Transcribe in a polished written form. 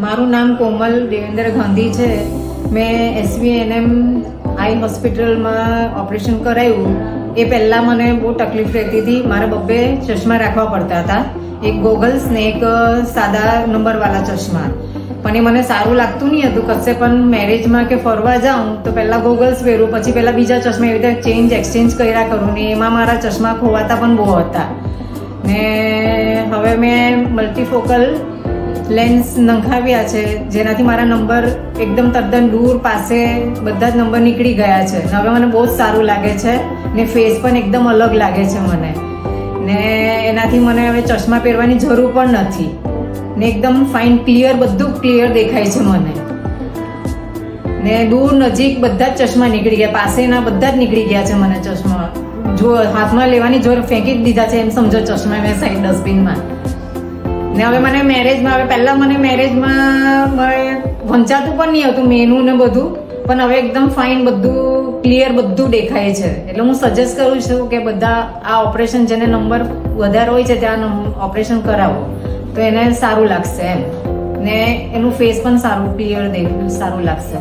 મારું નામ કોમલ દેવેન્દ્ર ગાંધી છે. મેં SVNM આઈ હોસ્પિટલમાં ઓપરેશન કરાવ્યું. એ પહેલાં મને બહુ તકલીફ રહેતી હતી. મારે બબ્બે ચશ્મા રાખવા પડતા હતા, એક ગોગલ્સ ને એક સાદા નંબરવાળા ચશ્મા. પણ એ મને સારું લાગતું નહીં હતું. કશે પણ મેરેજમાં કે ફરવા જાઉં તો પહેલાં ગોગલ્સ પહેરું, પછી પહેલાં બીજા ચશ્મા, એવી રીતે એક્સચેન્જ કર્યા કરું ને એમાં મારા ચશ્મા ખોવાતા પણ બહુ હતા. ને હવે મેં મલ્ટીફોકલ લેન્સ નંખાવ્યા છે, જેનાથી મારા નંબર એકદમ તદ્દન દૂર પાસે બધા જ નંબર નીકળી ગયા છે. હવે મને બહુ જ સારું લાગે છે ને ફેસ પણ એકદમ અલગ લાગે છે મને. ને એનાથી મને હવે ચશ્મા પહેરવાની જરૂર પણ નથી ને એકદમ ફાઇન ક્લિયર, બધું ક્લિયર દેખાય છે મને. ને દૂર નજીક બધા જ ચશ્મા નીકળી ગયા, પાસેના બધા જ નીકળી ગયા છે મને ચશ્મા. જો હાથમાં લેવાની જોર ફેંકી જ દીધા છે એમ સમજો ચશ્મા મેં સાઈડ ડસ્ટબિનમાં. ને હવે મને મેરેજમાં, હવે પહેલાં મને મેરેજમાં વંચાતું પણ નહીં હતું મેનું ને બધું, પણ હવે એકદમ ફાઇન, બધું ક્લિયર, બધું દેખાય છે. એટલે હું સજેસ્ટ કરું છું કે બધા આ ઓપરેશન, જેને નંબર વધારે હોય છે ત્યાં ઓપરેશન કરાવો તો એને સારું લાગશે એમ. ને એનું ફેસ પણ સારું ક્લિયર સારું લાગશે.